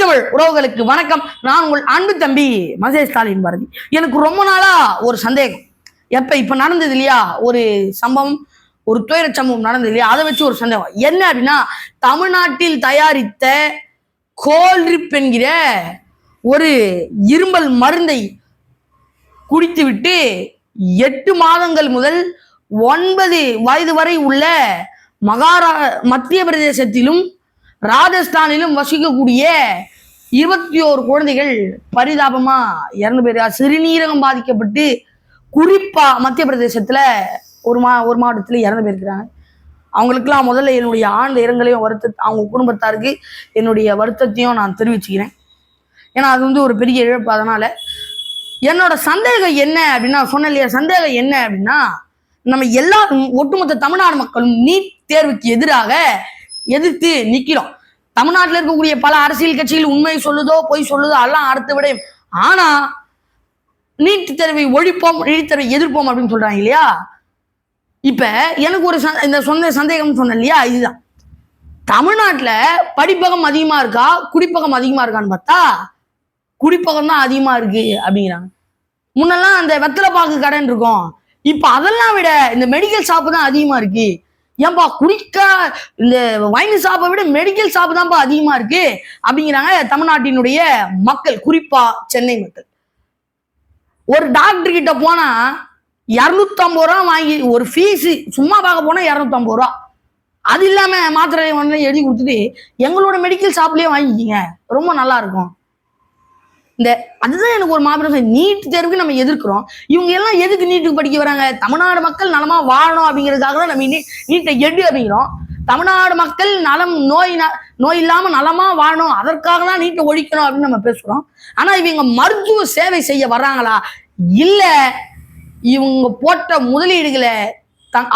தமிழ் உறவுகளுக்கு வணக்கம். நான் உங்கள் அன்பு தம்பி மகேஷ் ஸ்டாலின் பாரதி. எனக்கு ரொம்ப நாளா ஒரு சந்தேகம். இப்ப நடந்தது இல்லையா ஒரு சம்பவம், ஒரு துயர சம்பவம் நடந்தது இல்லையா, அதை வச்சு ஒரு சந்தேகம் என்ன அப்படின்னா, தமிழ்நாட்டில் தயாரித்த கோல்ட்ரிப் என்கிற ஒரு இருமல் மருந்தை குடித்துவிட்டு 8 மாதங்கள் முதல் 9 வயது வரை உள்ள மத்திய பிரதேசத்திலும் ராஜஸ்தானிலும் வசிக்கக்கூடிய 21 குழந்தைகள் பரிதாபமா இறந்து போயிருக்கா. சிறுநீரகம் பாதிக்கப்பட்டு குறிப்பா மத்திய பிரதேசத்துல ஒரு மாவட்டத்துல இறந்து போயிருக்கிறாங்க. அவங்களுக்குலாம் முதல்ல என்னுடைய ஆழ்ந்த இரங்கலையும் அவங்க குடும்பத்தாருக்கு என்னுடைய வருத்தத்தையும் நான் தெரிவிச்சுக்கிறேன். ஏன்னா அது ஒரு பெரிய இழப்பு. அதனால என்னோட சந்தேகம் என்ன அப்படின்னா, சொன்ன இல்லையா, சந்தேகம் என்ன அப்படின்னா, நம்ம எல்லாரும் ஒட்டுமொத்த தமிழ்நாடு மக்களும் நீட் தேர்வுக்கு எதிர்த்து நிக்கிறோம். தமிழ்நாட்டில் இருக்கக்கூடிய பல அரசியல் கட்சிகள் உண்மை சொல்லுதோ பொய் சொல்லுதோ எல்லாம் அடுத்த விட, ஆனா நீட் தேர்வை ஒழிப்போம், நீட் தேர்வை எதிர்ப்போம் அப்படின்னு சொல்றாங்க இல்லையா. இப்ப எனக்கு ஒரு சந்தேகம் சொன்ன இல்லையா, இதுதான். தமிழ்நாட்டுல படிப்பகம் அதிகமா இருக்கா குடிப்பகம் அதிகமா இருக்கான்னு பார்த்தா குடிப்பகம் தான் அதிகமா இருக்கு அப்படிங்கிறாங்க. முன்னெல்லாம் அந்த வெத்தலை பாக்கு கடன் இருக்கும், இப்ப அதெல்லாம் விட இந்த மெடிக்கல் ஷாப்பு தான் அதிகமா இருக்கு. ஏன்பா இந்த வைன் ஷாப்பை விட மெடிக்கல் ஷாப்பு தான்ப்பா அதிகமா இருக்கு அப்படிங்கிறாங்க தமிழ்நாட்டினுடைய மக்கள், குறிப்பா சென்னை மக்கள். ஒரு டாக்டர் கிட்ட போனா 250 ரூபா வாங்கி ஒரு ஃபீஸ் சும்மா பார்க்க போனா 250 ரூபா. அது இல்லாம மாத்திரை எழுதி கொடுத்துட்டு எங்களோட மெடிக்கல் ஷாப்லயே வாங்கிக்கிங்க, ரொம்ப நல்லா இருக்கும். அதுதான் எனக்கு ஒரு மாபெரும் நீட் தேர்வுக்கு நம்ம எதிர்க்கிறோம். இவங்க எல்லாம் எதுக்கு நீட்டுக்கு படிக்க வராங்க? தமிழ்நாடு மக்கள் நலமா வாழணும் அப்படிங்கிறதுக்காக தான் நம்ம நீட்டை எடு அப்படிங்கிறோம். தமிழ்நாடு மக்கள் நோய் இல்லாம நலமா வாழணும், அதற்காக தான் நீட்டை ஒழிக்கணும் அப்படின்னு நம்ம பேசுறோம். ஆனா இவங்க மருத்துவ சேவை செய்ய வர்றாங்களா, இல்ல இவங்க போட்ட முதலீடுகளை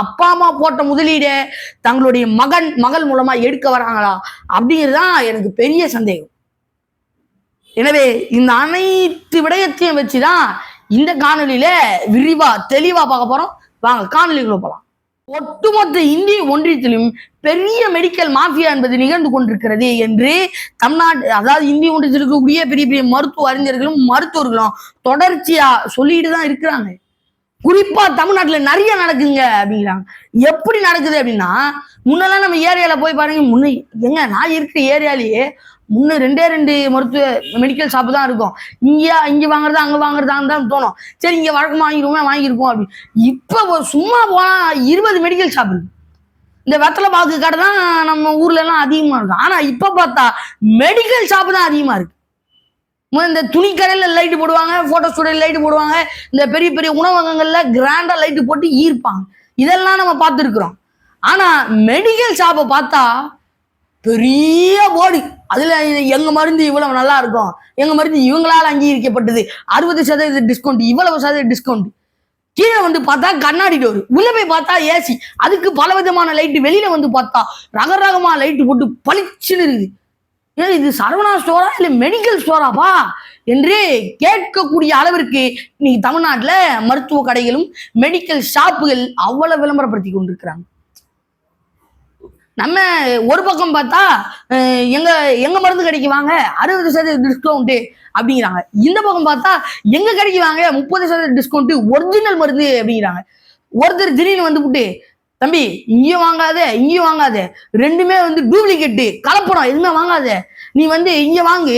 அப்பா அம்மா போட்ட முதலீடு தங்களுடைய மகள் மூலமா எடுக்க வராங்களா அப்படிங்கிறதுதான் எனக்கு பெரிய சந்தேகம். எனவே இந்த அனைத்து விடயத்தையும் வச்சுதான் இந்த காணொலியில விரிவா தெளிவா பார்க்க போறோம். வாங்க காணொலிக்குள்ள போலாம். ஒட்டுமொத்த இந்திய ஒன்றியத்திலும் பெரிய மெடிக்கல் மாஃபியா என்பது நிகழ்ந்து கொண்டிருக்கிறது என்று அதாவது இந்திய ஒன்றியத்தில் இருக்கக்கூடிய பெரிய பெரிய மருத்துவ அறிஞர்களும் மருத்துவர்களும் தொடர்ச்சியா சொல்லிட்டு தான் இருக்கிறாங்க. குறிப்பா தமிழ்நாட்டுல நிறைய நடக்குங்க அப்படிங்கிறாங்க. எப்படி நடக்குது அப்படின்னா, முன்னெல்லாம் நம்ம ஏரியால போய் பாருங்க, நான் இருக்கிற ஏரியாலேயே முன்ன 2 மருத்துவ மெடிக்கல் ஷாப்பு தான் இருக்கும். இங்க வாங்குறதா அங்க வாங்குறதான்னு தான் தோணும். சரி இங்க வழக்கமா வாங்கியிருக்கோம் அப்படின்னு. இப்ப சும்மா போனா 20 மெடிக்கல் ஷாப் இருக்கு. இந்த வெத்தலை பாக்கு கடை தான் நம்ம ஊர்ல எல்லாம் அதிகமா இருக்கும். ஆனா இப்ப பார்த்தா மெடிக்கல் ஷாப்பு தான் அதிகமா இருக்கு. இந்த துணிக்கடையில லைட்டு போடுவாங்க, போட்டோ ஸ்டூடியோல லைட்டு போடுவாங்க, இந்த பெரிய பெரிய உணவகங்கள்ல கிராண்டா லைட்டு போட்டு ஈர்ப்பாங்க. இதெல்லாம் நம்ம பார்த்துருக்குறோம். ஆனா மெடிக்கல் ஷாப்பை பார்த்தா பெரிய போர்டு, அதுல எங்க மருந்து இவ்வளவு நல்லா இருக்கும், எங்க மருந்து இவங்களால அங்கீகரிக்கப்பட்டது, 60% டிஸ்கவுண்ட், இவ்வளவு டிஸ்கவுண்ட். கீழே பார்த்தா கண்ணாடி டோர், உள்ள போய் பார்த்தா ஏசி, அதுக்கு பல விதமான லைட்டு, வெளியில பார்த்தா ரகரகமா லைட்டு போட்டு பளிச்சுன்னு இருக்குது. இது சரவணா ஸ்டோரா இல்ல மெடிக்கல் ஸ்டோராப்பா என்று கேட்கக்கூடிய அளவிற்கு இன்னைக்கு தமிழ்நாட்டுல மருத்துவ கடைகளும் மெடிக்கல் ஷாப்புகள் அவ்வளவு விளம்பரப்படுத்தி கொண்டிருக்கிறாங்க. நம்ம ஒரு பக்கம் பார்த்தா எங்க மருந்து கடைக்கு வாங்க 60% டிஸ்கவுண்ட் அப்படிங்கிறாங்க. இந்த பக்கம் பார்த்தா எங்க கடைக்கு வாங்க 30% டிஸ்கவுண்ட், ஒரிஜினல் மருந்து அப்படிங்கிறாங்க. ஒருத்தர் திடீர்னு வந்துவிட்டு, தம்பி இங்கேயும் வாங்காத, ரெண்டுமே டூப்ளிகேட்டு கலப்படம், எதுவுமே வாங்காத, நீ இங்க வாங்கு,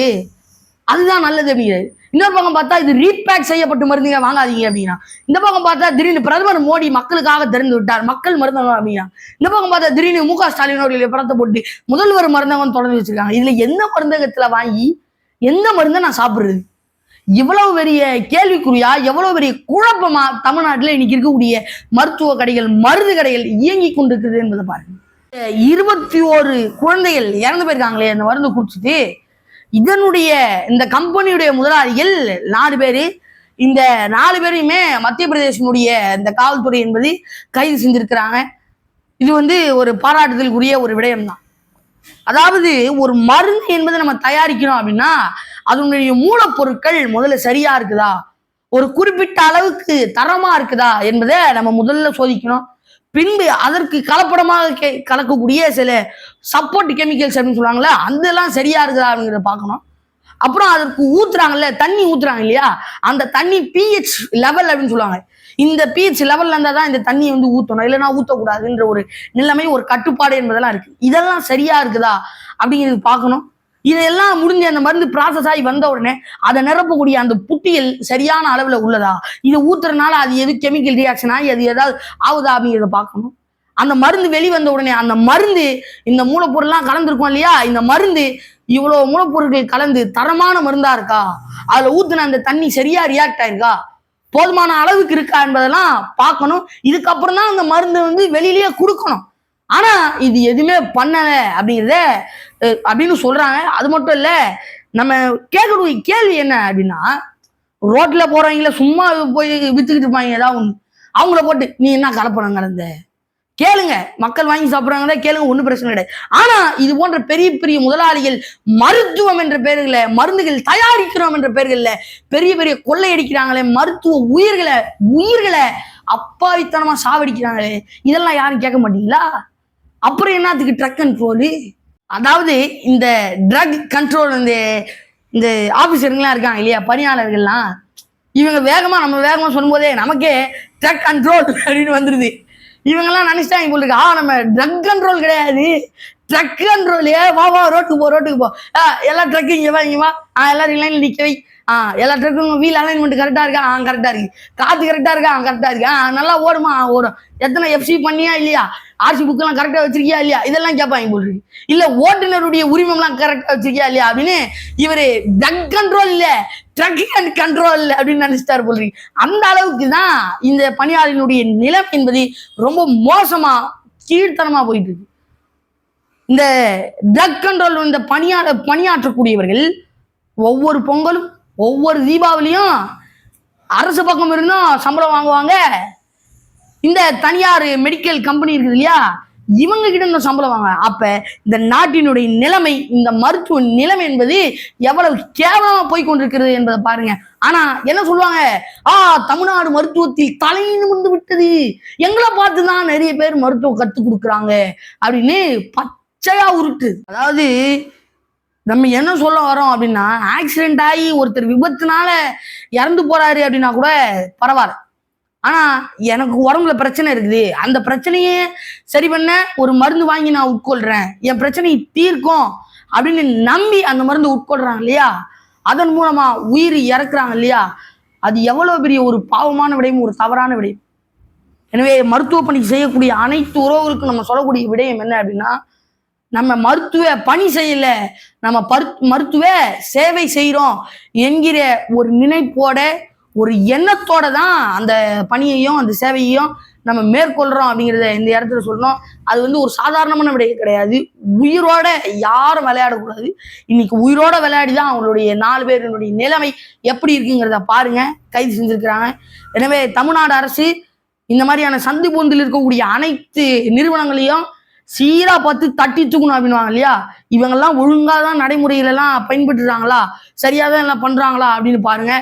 அதுதான் நல்லது அப்படிங்கிறது. இன்னொரு பக்கம் பார்த்தா இது ரீபேக் செய்யப்பட்ட மருந்துங்க வாங்காதீங்க அப்படின்னா. இந்த பக்கம் பார்த்தா திடீர்னு பிரதமர் மோடி மக்களுக்காக திறந்து விட்டார், மக்கள் மருந்தகம் அப்படின்னா. இந்த பக்கம் பார்த்தா திடீர்னு MK ஸ்டாலின் அவர்களுடைய படத்தை போட்டு முதல்வர் மருந்தகம் தொடர்ந்து வச்சிருக்காங்க. இதுல எந்த மருந்தகத்துல வாங்கி எந்த மருந்தை நான் சாப்பிடுறது? இவ்வளவு பெரிய கேள்விக்குறியா, எவ்வளவு பெரிய குழப்பமா தமிழ்நாட்டுல இன்னைக்கு இருக்கக்கூடிய மருத்துவ கடைகள், மருந்து கடைகள் இயங்கி கொண்டிருக்கிறது என்பதை பாருங்க. 21 குழந்தைகள் இறந்து போயிருக்காங்களே அந்த மருந்து குடிச்சிட்டு. இந்த கம்பெனியுடைய முதலாளிகள் 4 பேரு, இந்த 4 பேரையுமே மத்திய பிரதேசனுடைய இந்த காவல்துறை என்பது கைது செஞ்சிருக்கிறாங்க. இது ஒரு பாராட்டுதலுக்குரிய ஒரு விடயம் தான். அதாவது ஒரு மருந்து என்பதை நம்ம தயாரிக்கணும் அப்படின்னா அதனுடைய மூலப்பொருட்கள் முதல்ல சரியா இருக்குதா, ஒரு குறிப்பிட்ட அளவுக்கு தரமா இருக்குதா என்பதை நம்ம முதல்ல சோதிக்கணும். பின்பு அதற்கு கலப்படமாக கலக்கக்கூடிய சில சப்போர்ட் கெமிக்கல்ஸ் அப்படின்னு சொல்லுவாங்களே, அதெல்லாம் சரியா இருக்குதா அப்படிங்கிறத பார்க்கணும். அப்புறம் அதற்கு ஊத்துறாங்கல்ல, தண்ணி ஊத்துறாங்க இல்லையா, அந்த தண்ணி பிஹெச் லெவல் அப்படின்னு சொல்லுவாங்க. இந்த பிஹெச் லெவல்ல இருந்தா தான் இந்த தண்ணியை வந்து ஊத்தணும், இல்லைன்னா ஊத்தக்கூடாதுன்ற ஒரு நிலைமை, ஒரு கட்டுப்பாடு என்பதெல்லாம் இருக்கு. இதெல்லாம் சரியா இருக்குதா அப்படிங்கிறது பார்க்கணும். இதெல்லாம் முடிஞ்சு அந்த மருந்து ப்ராசஸ் ஆகி வந்த உடனே அதை நிரப்பக்கூடிய அந்த புட்டியல் சரியான அளவுல உள்ளதா, இதை ஊத்துறதுனால அது எது கெமிக்கல் ரியாக்ஷன் ஆகி அது ஏதாவது ஆகுதா அப்படிங்கிறத பார்க்கணும். அந்த மருந்து வெளிவந்த உடனே அந்த மருந்து இந்த மூலப்பொருள்லாம் கலந்துருக்கும் இல்லையா, இந்த மருந்து இவ்வளவு மூலப்பொருட்கள் கலந்து தரமான மருந்தா இருக்கா, அதுல ஊத்துன அந்த தண்ணி சரியா ரியாக்ட் ஆயிருக்கா, போதுமான அளவுக்கு இருக்கா என்பதெல்லாம் பார்க்கணும். இதுக்கப்புறம் தான் அந்த மருந்து வந்து வெளியிலேயே கொடுக்கணும். ஆனா இது எதுவுமே பண்ணல அப்படிங்கிறத அப்படின்னு சொல்றாங்க. அது மட்டும் இல்ல, நம்ம கேட்கக்கூடிய கேள்வி என்ன அப்படின்னா, ரோட்ல போறவங்கள சும்மா போய் வித்துக்கிட்டு இருப்பாங்க ஏதாவது ஒண்ணு, அவங்கள போட்டு நீ என்ன கலப்படம் கலந்த கேளுங்க, மக்கள் வாங்கி சாப்பிடுறாங்க கேளுங்க, ஒன்றும் பிரச்சனை கிடையாது. ஆனா இது போன்ற பெரிய பெரிய முதலாளிகள் மருத்துவம் என்ற பெயர்கள, மருந்துகள் தயாரிக்கிறோம் என்ற பெயர்கள்ல பெரிய பெரிய கொள்ளையடிக்கிறாங்களே, மருத்துவ உயிர்களை அப்பாவித்தனமா சாவடிக்கிறாங்களே, இதெல்லாம் யாரும் கேட்க மாட்டீங்களா? அப்புறம் என்னத்துக்கு ட்ரக் கண்ட்ரோலு? அதாவது இந்த ட்ரக் கண்ட்ரோல் இந்த ஆபீசருங்கெல்லாம் இருக்காங்க இல்லையா, பணியாளர்கள்லாம், இவங்க நம்ம வேகமா சொல்லும் போதே நமக்கே ட்ரக் கண்ட்ரோல் அப்படின்னு வந்துருது. இவங்கெல்லாம் நினைச்சிட்டாங்க போல இருக்கு, நம்ம ட்ரக் கண்ட்ரோல் கிடையாது, ட்ரக் கண்ட்ரோல். வா ரோட்டுக்கு போ எல்லா ட்ரக்கு இங்க வா எல்லாரும் லைன்ல நிக்க வை, எல்லா ட்ரக்கும் வீல் அலைன்மெண்ட் கரெக்டா இருக்கா, கரெக்டா இருக்கு, காத்து கரெக்டா இருக்கா, கரெக்டா இருக்கு, நல்லா ஓடும், எத்தனை எஃப்சி பண்ணியா இல்லையா, ஆர்சி புக் எல்லாம் கரெக்டா வச்சிருக்கியா இல்லையா, இதெல்லாம் கேட்பாங்க போல் இருக்கு. இல்ல ஓட்டுநருடைய உரிமம் எல்லாம் கரெக்டா வச்சிருக்கியா இல்லையா அப்படின்னு இவரு ட்ரக் கண்ட்ரோல் இல்ல, ட்ரக் அண்ட் கண்ட்ரோல் அப்படின்னு நினைச்சிட்டாரு போல் இருக்கு. அந்த அளவுக்கு தான் இந்த பணியாளர்களுடைய நிலம் என்பது ரொம்ப மோசமா கீழ்த்தனமா போயிட்டு இருக்கு. இந்த ட்ரக் கண்ட்ரோல் இந்த பணியாற்றக்கூடியவர்கள் ஒவ்வொரு பொங்கலும் ஒவ்வொரு தீபாவளியும் அரசு பக்கம் இருந்தும் சம்பளம் வாங்குவாங்க. இந்த தனியார் மெடிக்கல் கம்பெனி இருக்குது இல்லையா, இவங்க கிட்ட இந்த சம்பளம் வாங்க. அப்ப இந்த நாட்டினுடைய நிலைமை, இந்த மருத்துவ நிலைமை என்பது எவ்வளவு கேவலமா போய் கொண்டிருக்கிறது என்பதை பாருங்க. ஆனா என்ன சொல்லுவாங்க, தமிழ்நாடு மருத்துவத்தில் தலை நிமிர்ந்து விட்டது, எங்களை பார்த்துதான் நிறைய பேர் மருத்துவம் கத்துக் கொடுக்குறாங்க அப்படின்னு பச்சையா உருட்டு. அதாவது நம்ம என்ன சொல்ல வரோம் அப்படின்னா, ஆக்சிடென்ட் ஆகி ஒருத்தர் விபத்துனால இறந்து போறாரு அப்படின்னா கூட பரவாயில்ல. ஆனா எனக்கு உடம்புல பிரச்சனை இருக்குது, அந்த பிரச்சனையே சரி பண்ண ஒரு மருந்து வாங்கி நான் உட்கொள்றேன், என் பிரச்சனையை தீர்க்கும் அப்படின்னு நம்பி அந்த மருந்து உட்கொள்றாங்க இல்லையா, அதன் மூலமா உயிர் இறக்குறாங்க இல்லையா, அது எவ்வளவு பெரிய ஒரு பாவமான விடயம், ஒரு தவறான விடயம். எனவே மருத்துவ பணி செய்யக்கூடிய அனைத்து உறவுகளுக்கும் நம்ம சொல்லக்கூடிய விடயம் என்ன அப்படின்னா, நம்ம மருத்துவ பணி செய்யல, நம்ம மருத்துவ சேவை செய்யறோம் என்கிற ஒரு நினைப்போட, ஒரு எண்ணத்தோட தான் அந்த பணியையும் அந்த சேவையையும் நம்ம மேற்கொள்றோம் அப்படிங்கிறத இந்த இடத்துல சொல்லணும். அது வந்து ஒரு சாதாரணமான விடயம் கிடையாது. உயிரோட யாரும் விளையாடக்கூடாது. இன்னைக்கு உயிரோட விளையாடிதான் அவங்களுடைய 4 பேருடைய நிலைமை எப்படி இருக்குங்கிறத பாருங்க, கைது செஞ்சிருக்கிறாங்க. எனவே தமிழ்நாடு அரசு இந்த மாதிரியான சந்து பொந்தில் இருக்கக்கூடிய அனைத்து நிறுவனங்களையும் சீரா பார்த்து தட்டி தூக்கணும் அப்படின்வாங்க இல்லையா, இவங்கெல்லாம் ஒழுங்காதான் நடைமுறையிலெல்லாம் பயன்படுத்துறாங்களா, சரியாதான் எல்லாம் பண்றாங்களா அப்படின்னு பாருங்க.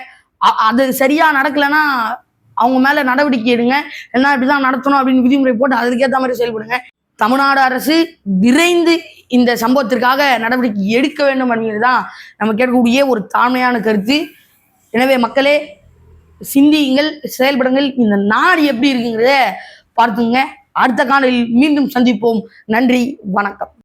அது சரியா நடக்கலைன்னா அவங்க மேல நடவடிக்கை எடுங்க, என்ன இப்படிதான் நடத்தணும் அப்படின்னு விதிமுறை போட்டு அதுக்கேற்ற மாதிரி செயல்படுங்க. தமிழ்நாடு அரசு விரைந்து இந்த சம்பவத்திற்காக நடவடிக்கை எடுக்க வேண்டும் அப்படிங்கிறது தான் நம்ம கேட்கக்கூடிய ஒரு தாழ்மையான கருத்து. எனவே மக்களே, சிந்தியுங்கள், செயல்படுங்கள், இந்த நாடு எப்படி இருக்குங்கிறத பார்த்துங்க. அடுத்த காணொலியில் மீண்டும் சந்திப்போம். நன்றி, வணக்கம்.